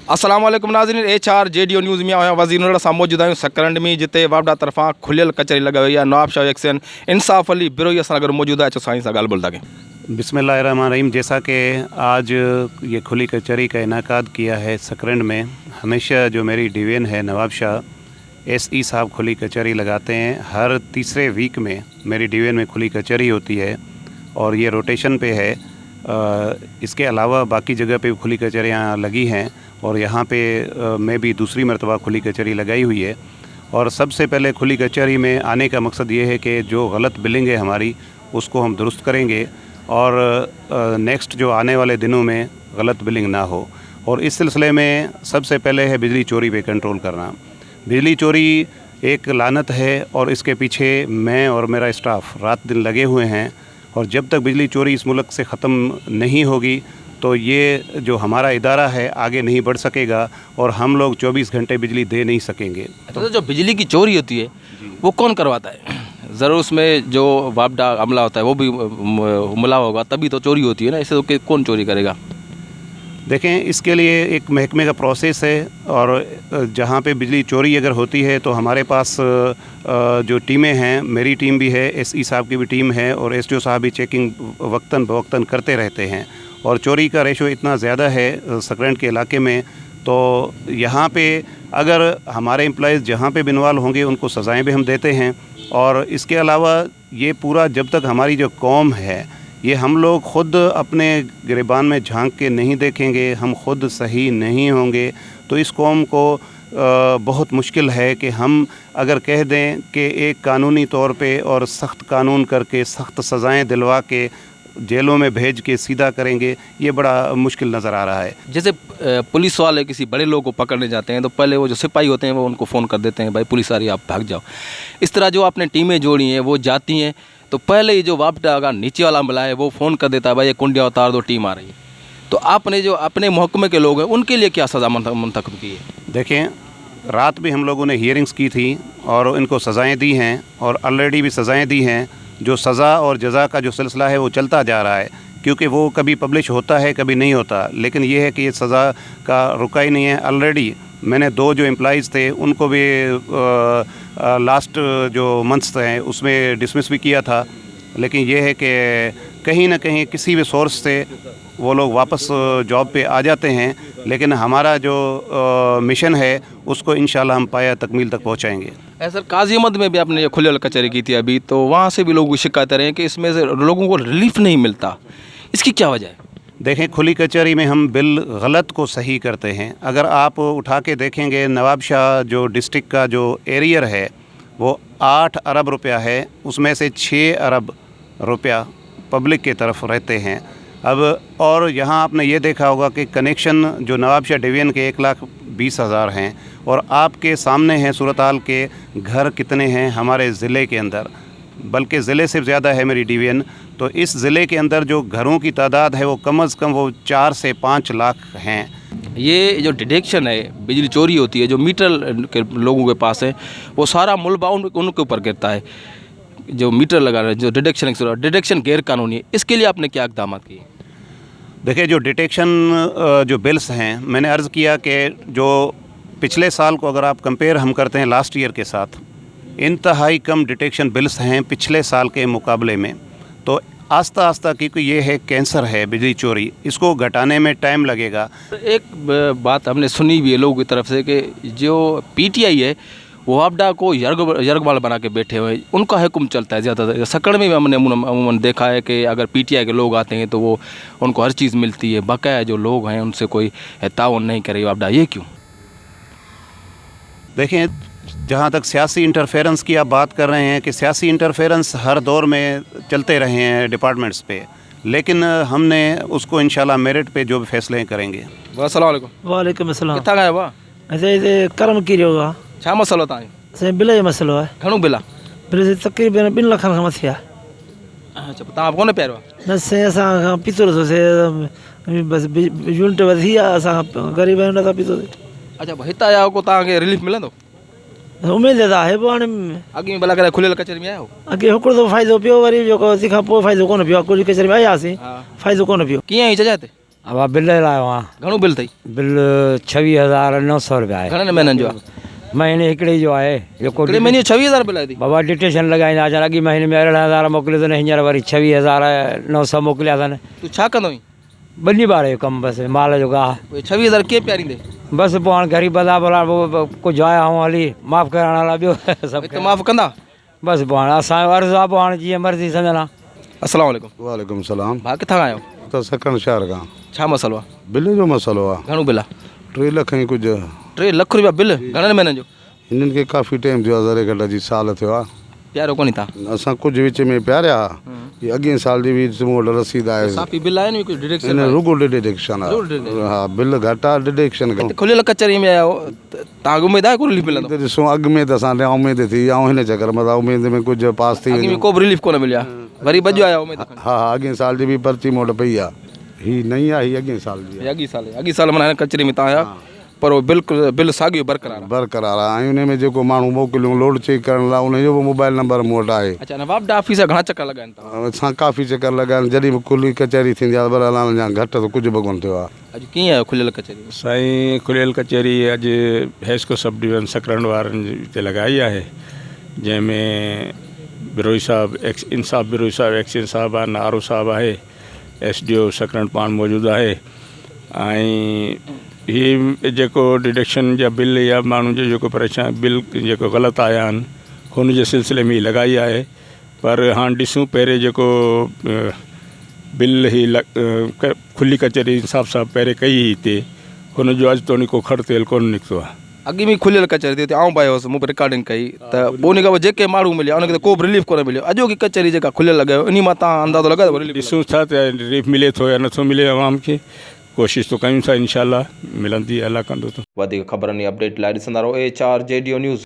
अस्सलाम वालेकुम नाज़रीन, HRJDO न्यूज़ में आया वज़ीर सां मौजूद आहियूं सकरंड में, जिते वापडा तरफ़ां खुलियल कचहरी लॻाई वई आहे। नवाब शाह एक्शन इंसाफ अली ब्रोही असां गॾु मौजूद आहे। साईं सां ॻाल्हि ॿोल था कयूं। बिस्मिल्लाहिर्रहमानिर्रहीम। जैसा कि आज ये खुली कचहरी का इनेकाद किया है सकरंड में, हमेशा जो मेरी डिवीज़न है नवाब शाह SE साहब खुली कचहरी लगाते हैं। हर तीसरे वीक में मेरी डिवीज़न में खुली कचहरी होती है और ये रोटेशन पे है। इसके अलावा बाकी जगह पे खुली कचहरियाँ लगी हैं और यहाँ पे मैं भी दूसरी मरतबा खुली कचहरी लगाई हुई है। और सबसे पहले खुली कचहरी में आने का मकसद ये है कि जो गलत बिलिंग है हमारी, उसको हम दुरुस्त करेंगे और नेक्स्ट जो आने वाले दिनों में गलत बिलिंग ना हो। और इस सिलसिले में सबसे पहले है बिजली चोरी पे कंट्रोल करना। बिजली चोरी एक लानत है और इसके पीछे मैं और मेरा स्टाफ रात दिन लगे हुए हैं। और जब तक बिजली चोरी इस मुल्क से ख़त्म नहीं होगी तो ये जो हमारा इदारा है आगे नहीं बढ़ सकेगा और हम लोग 24 घंटे बिजली दे नहीं सकेंगे। तो जो बिजली की चोरी होती है वो कौन करवाता है? ज़रूर उसमें जो वापडा अमला होता है वो भी मिला होगा, तभी तो चोरी होती है ना। इसे तो कौन चोरी करेगा? देखें, इसके लिए एक महकमे का प्रोसेस है और जहाँ पे बिजली चोरी अगर होती है तो हमारे पास जो टीमें हैं, मेरी टीम भी है, SE साहब की भी टीम है और SDO साहब भी चेकिंग वक्तन बवक्तन करते रहते हैं। और चोरी का रेशो इतना ज़्यादा है सकरंड के इलाके में, तो यहाँ पे अगर हमारे एम्प्लॉइज़ जहाँ पे भी इन्वॉल्व होंगे उनको सज़ाएँ भी हम देते हैं। और इसके अलावा ये पूरा जब तक हमारी जो कौम है, ये हम लोग ख़ुद अपने गिरबान में झांक के नहीं देखेंगे, हम ख़ुद सही नहीं होंगे तो इस कौम को बहुत मुश्किल है कि हम अगर कह दें कि एक कानूनी तौर पे और सख्त कानून करके सख्त सज़ाएं दिलवा के जेलों में भेज के सीधा करेंगे, ये बड़ा मुश्किल नज़र आ रहा है। जैसे पुलिस वाले किसी बड़े लोग को पकड़ने जाते हैं तो पहले वो जो सिपाही होते हैं वो उनको फ़ोन कर देते हैं, भाई पुलिस आ रही है, आप भाग जाओ। इस तरह जो आपने टीमें जोड़ी हैं वो जाती हैं तो पहले ही जो वापडा का नीचे वाला अमला है वो फ़ोन कर देता है, भाई ये कुंडिया उतार दो, टीम आ रही है। तो आपने जो अपने महकमे के लोग हैं उनके लिए क्या सज़ा मुंतखब की है? देखें, रात भी हम लोगों ने हियरिंग्स की थी और इनको सज़ाएँ दी हैं और ऑलरेडी भी सज़ाएँ दी हैं। जो सज़ा और जज़ा का जो सिलसिला है वो चलता जा रहा है, क्योंकि वो कभी पब्लिश होता है कभी नहीं होता। लेकिन ये है कि ये सज़ा का रुका ही नहीं है। ऑलरेडी मैंने 2 जो एम्प्लॉइज़ थे उनको भी लास्ट जो मंथ्स हैं उसमें डिसमिस भी किया था। लेकिन ये है कि कहीं ना कहीं किसी भी सोर्स से वो लोग वापस जॉब पे आ जाते हैं। लेकिन हमारा जो मिशन है उसको इंशाल्लाह हम पाया तकमील तक पहुंचाएंगे। सर, काजी अहमद में भी आपने ये खुली कचहरी की थी अभी, तो वहाँ से भी लोग शिकायत रहे हैं कि इसमें से लोगों को रिलीफ नहीं मिलता। इसकी क्या वजह है? देखें, खुली कचहरी में हम बिल गलत को सही करते हैं। अगर आप उठा के देखेंगे, नवाब शाह जो डिस्ट्रिक्ट का जो एरियर है वो 8 अरब रुपया है, उसमें से 6 अरब रुपया पब्लिक के तरफ रहते हैं। अब और यहाँ आपने ये देखा होगा कि कनेक्शन जो नवाब शाह डिवीज़न के 1,20,000 हैं और आपके सामने हैं सूरत हाल के घर कितने हैं हमारे ज़िले के अंदर, बल्कि ज़िले से ज़्यादा है मेरी डिवीज़न। तो इस ज़िले के अंदर जो घरों की तादाद है वो कम से कम वो 4 से 5 लाख हैं। ये जो डिटेक्शन है, बिजली चोरी होती है, जो मीटर के लोगों के पास है, वो सारा मुलबा उनके ऊपर गिरता है। जो मीटर लगा रहे हैं, जो डिटेक्शन गैर कानूनी है, इसके लिए आपने क्या इक़दाम किए? देखिए, जो डिटेक्शन जो बिल्स हैं, मैंने अर्ज़ किया कि जो पिछले साल को अगर आप कंपेयर हम करते हैं लास्ट ईयर के साथ, इंतहाई कम डिटेक्शन बिल्स हैं पिछले साल के मुकाबले में। तो आस्ता आस्ता, क्योंकि ये है कैंसर है बिजली चोरी, इसको घटाने में टाइम लगेगा। एक बात हमने सुनी भी है लोगों की तरफ से कि जो PTI है वो वापडा को यरगवाल बना के बैठे हुए, उनका हुक्म चलता है ज़्यादातर। सकड़ में भी हमने अमूमन देखा है कि अगर PTI के लोग आते हैं तो वो उनको हर चीज़ मिलती है, बकाया जो लोग हैं उनसे कोई ताउन नहीं करे वापडा। ये क्यों? देखें, जहाँ तक सियासी इंटरफेरेंस की आप बात कर रहे हैं कि सियासी इंटरफेरेंस हर दौर में चलते रहे हैं डिपार्टमेंट्स पे, लेकिन हमने उसको इंशाल्लाह मेरिट पे जो भी फैसले करेंगे। अस्सलाम वालेकुम। वालेकुम अस्सलाम। कितना गया बा? ऐसे कर्म की होगा छा मसलो तव्हांजो? से बिल जो मसलो है। घणो बिल आहे? बिल तक़रीबन 2 लाख खां मथे आहे। अच्छा, तव्हां कोन पहिरियों? न से असां पीतो रहियोसीं, बसि यूनिट वधी आहे, असां ग़रीब आहियूं, नथा पीतोसीं। अच्छा, हितां आया को तव्हांखे रिलीफ मिलंदो? उमेद त आहे पोइ हाणे अॻे में भला करे खुलियल कचहरी में आया हो? अॻे हिकिड़ो दफ़ो फ़ाइदो पियो, वरी जेको तंहिंखां पोइ फ़ाइदो कोन पियो। खुली कचहरी में आयासीं, फ़ाइदो कोन पियो। कीअं ई जॻह ते? अब बिल लायो आहे घणो बिल अथई? बिल 26,900 रुपया आहे घणनि महीननि जो आहे? महीने हिकिड़े जो आहे जेको हिकिड़े महीने जो 26,000 बिल आहे थी? बाबा डिटेशन लॻाईंदा अचनि अॻे महीने में 18,000 मोकिलियो अथनि हींअर वरी 26,900 मोकिलिया अथनि तूं छा कंदो हुई? ॿिनी बार जो कमु बसि माल जो गाह 26,000 कीअं पियारींदे? बसि पोइ हाणे ग़रीब बंदा भला कुझु आया ऐं हली माफ़ु करण वारा ॿियो सभु त माफ़ कंदा? बसि पोइ हाणे असांजो अर्ज़ु आहे पोइ हाणे जीअं मर्ज़ी सम्झंदा। अस्सलाम वालेकुम। वालेकुम सलाम। भाउ किथां आहियो? त सकरण शहर खां। छा मसलो आहे? बिल जो मसलो आहे। घणो बिल आहे? 3 लाख ऐं कुझु। 3 लाख रुपया बिल? घणनि महीननि जो? हिननि खे काफ़ी टाइम थियो आहे, ज़रे घटि जी साल थियो आहे। प्यारो कोन्हे तव्हां? असां कुझु विच में प्यारिया ये अॻिए साल जी बि मूं वटि रसीद आहे। साफ़ी बिल आहे न कुझु डिडक्शन? हिन रुगो डिडक्शन आहे। हा बिल घटि आहे डिडक्शन खुलियल कचहरी में आयो तव्हां उमेद आहे को रिलीफ मिलंदो? ॾिसो अॻु में त असां उमेद थी ऐं हिन चकर में उमेद में कुझु पास थी अॻे में को बि रिलीफ कोन मिलियो आहे, वरी बजो आया उमेद? हा अॻिए साल जी बि पर्ची मूं वटि पई आहे। ही नई आहे, ही अॻिए साल जी आहे। अॻी साल माना हिन कचहरी में तव्हां आया पर वो बिल साॻियो बरक़रार आहे। ऐं हुन में जेको माण्हू मोकिलियूं लोड चेक करण लाइ उनजो बि मोबाइल नंबर मूं वटि आहे। अच्छा, वापडा ऑफिस घणा चक्कर लॻाइनि था? असां काफ़ी चक्कर लॻाइनि, जॾहिं बि खुली कचहरी थींदी आहे पर अलाम जा घटि त कुझु बि कोन थियो आहे। अॼु कीअं आयो खुलियल कचहरी? साईं खुलियल कचहरी अॼु हेस्को सब डिवीज़न सकरंड वारनि हिते लॻाई आहे, जंहिंमें ब्रोही साहब एक्स इंसाफ ब्रोही साहब एक्स इंसाफ आहे, नारो साहब आहे, HRJDO सकरंड पाण मौजूदु आहे। ऐं ही जेको डिडक्शन जा बिल या माण्हू जो जेको परेशान बिल जेको ग़लति आया आहिनि हुन जे सिलसिले में लॻाई आहे। पर हाणे ॾिसूं पहिरें जेको बिल ही खुली कचहरी इंसाफ साहब पहिरें कई हुई हिते, हुनजो अॼु ताईं को खड़ तेल कोन निकितो आहे। अॻे में खुलियल कचहरी थी हुते आऊं बि आयोसि, मूं बि रिकॉर्डिंग कई त पोइ उन खां पोइ जेके माण्हू मिलिया उनखे त को बि रिलीफ कोन मिलियो। अॼो की कचहरी जेका खुलियल लॻायो इन मां तव्हां अंदाज़ो लॻायो रिलीफ? ॾिसूं था त रिलीफ मिले थो या नथो मिले आवाम खे, कोशिशि तो कयूं था, इंशाल्लाह मिलंदी, अल्लाह कंदो। वधीक ख़बरनि जी अपडेट लाइ ॾिसंदा रहो HRJDO न्यूज़।